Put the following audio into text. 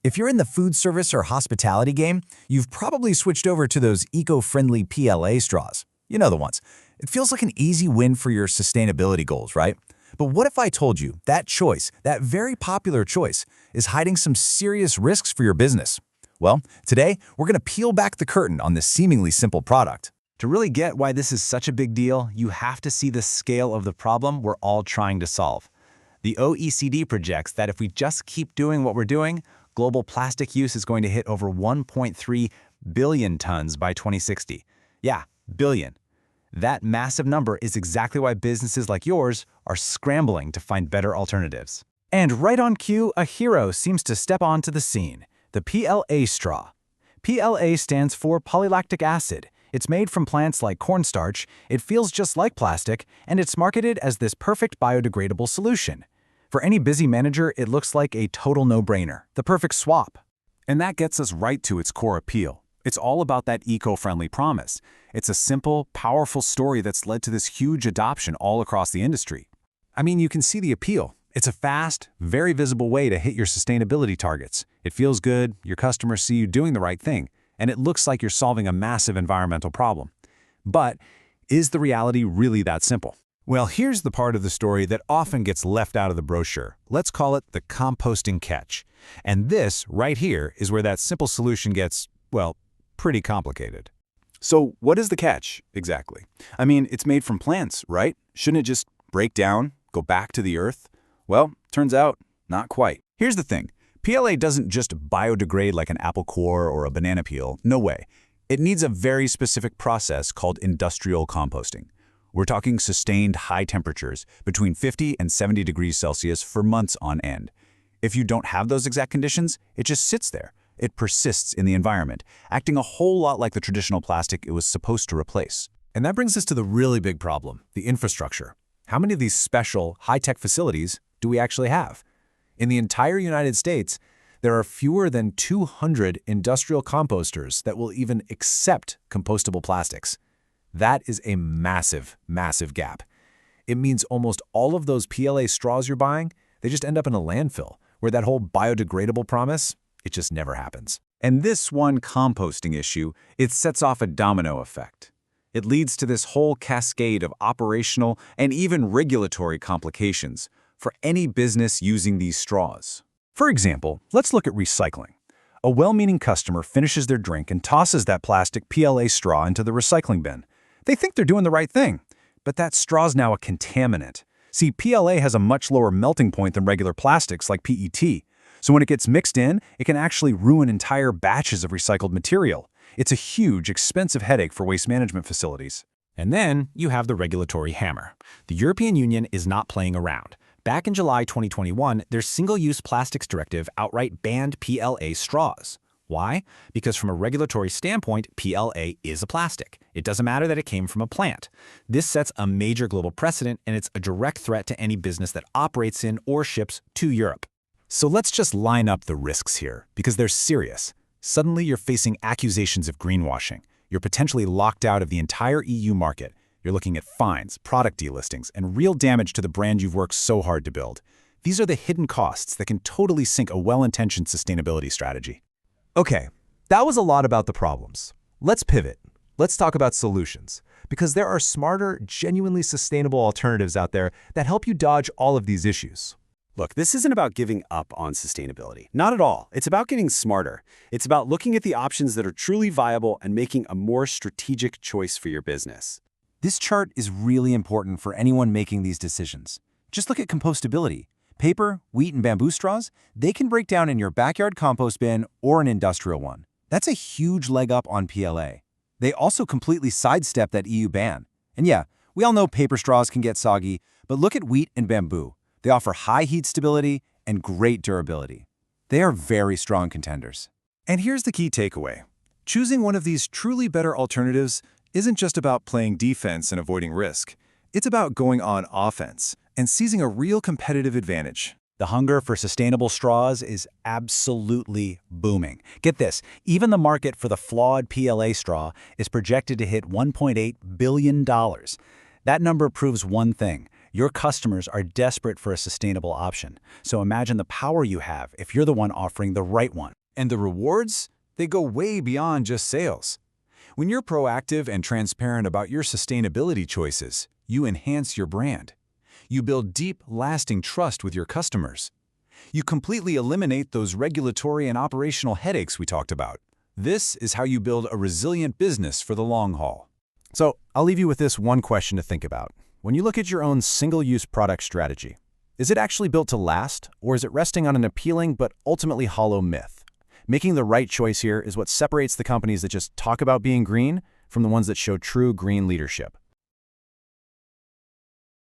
If you're in the food service or hospitality game, you've probably switched over to those eco-friendly PLA straws. You know the ones. It feels like an easy win for your sustainability goals, right? But what if I told you that choice, that very popular choice, is hiding some serious risks for your business? Well, today, we're going to peel back the curtain on this seemingly simple product. To really get why this is such a big deal, you have to see the scale of the problem we're all trying to solve. The OECD projects that if we just keep doing what we're doing, global plastic use is going to hit over 1.3 billion tons by 2060. Yeah, billion. That massive number is exactly why businesses like yours are scrambling to find better alternatives. And right on cue, a hero seems to step onto the scene, the PLA straw. PLA stands for Polylactic Acid. It's made from plants like cornstarch, it feels just like plastic, and it's marketed as this perfect biodegradable solution. For any busy manager, it looks like a total no-brainer, the perfect swap. And that gets us right to its core appeal. It's all about that eco-friendly promise. It's a simple, powerful story that's led to this huge adoption all across the industry. I mean, you can see the appeal. It's a fast, very visible way to hit your sustainability targets. It feels good, your customers see you doing the right thing, and it looks like you're solving a massive environmental problem. But is the reality really that simple? Well, here's the part of the story that often gets left out of the brochure. Let's call it the composting catch. And this, right here, is where that simple solution gets, well, pretty complicated. So what is the catch, exactly? I mean, it's made from plants, right? Shouldn't it just break down, go back to the earth? Well, turns out, not quite. Here's the thing. PLA doesn't just biodegrade like an apple core or a banana peel. No way. It needs a very specific process called industrial composting. We're talking sustained high temperatures, between 50 and 70 degrees Celsius for months on end. If you don't have those exact conditions, it just sits there. It persists in the environment, acting a whole lot like the traditional plastic it was supposed to replace. And that brings us to the really big problem, the infrastructure. How many of these special, high-tech facilities do we actually have? In the entire United States, there are fewer than 200 industrial composters that will even accept compostable plastics. That is a massive, massive gap. It means almost all of those PLA straws you're buying, they just end up in a landfill, where that whole biodegradable promise, it just never happens. And this one composting issue, it sets off a domino effect. It leads to this whole cascade of operational and even regulatory complications for any business using these straws. For example, let's look at recycling. A well-meaning customer finishes their drink and tosses that plastic PLA straw into the recycling bin. They think they're doing the right thing, but that straw's now a contaminant. See, PLA has a much lower melting point than regular plastics like PET. So when it gets mixed in, it can actually ruin entire batches of recycled material. It's a huge, expensive headache for waste management facilities. And then you have the regulatory hammer. The European Union is not playing around. Back in July 2021, their Single-Use Plastics Directive outright banned PLA straws. Why? Because from a regulatory standpoint, PLA is a plastic. It doesn't matter that it came from a plant. This sets a major global precedent, and it's a direct threat to any business that operates in or ships to Europe. So let's just line up the risks here, because they're serious. Suddenly you're facing accusations of greenwashing. You're potentially locked out of the entire EU market. You're looking at fines, product delistings, and real damage to the brand you've worked so hard to build. These are the hidden costs that can totally sink a well-intentioned sustainability strategy. Okay, that was a lot about the problems. Let's pivot. Let's talk about solutions, because there are smarter, genuinely sustainable alternatives out there that help you dodge all of these issues. Look, this isn't about giving up on sustainability. Not at all. It's about getting smarter. It's about looking at the options that are truly viable and making a more strategic choice for your business. This chart is really important for anyone making these decisions. Just look at compostability. Paper, wheat, and bamboo straws, they can break down in your backyard compost bin or an industrial one. That's a huge leg up on PLA. They also completely sidestep that EU ban. And yeah, we all know paper straws can get soggy, but look at wheat and bamboo. They offer high heat stability and great durability. They are very strong contenders. And here's the key takeaway. Choosing one of these truly better alternatives isn't just about playing defense and avoiding risk. It's about going on offense and seizing a real competitive advantage. The hunger for sustainable straws is absolutely booming. Get this, even the market for the flawed PLA straw is projected to hit $1.8 billion. That number proves one thing. Your customers are desperate for a sustainable option, so imagine the power you have if you're the one offering the right one. And the rewards? They go way beyond just sales. When you're proactive and transparent about your sustainability choices, you enhance your brand. You build deep, lasting trust with your customers. You completely eliminate those regulatory and operational headaches we talked about. This is how you build a resilient business for the long haul. So, I'll leave you with this one question to think about. When you look at your own single-use product strategy, is it actually built to last, or is it resting on an appealing but ultimately hollow myth? Making the right choice here is what separates the companies that just talk about being green from the ones that show true green leadership.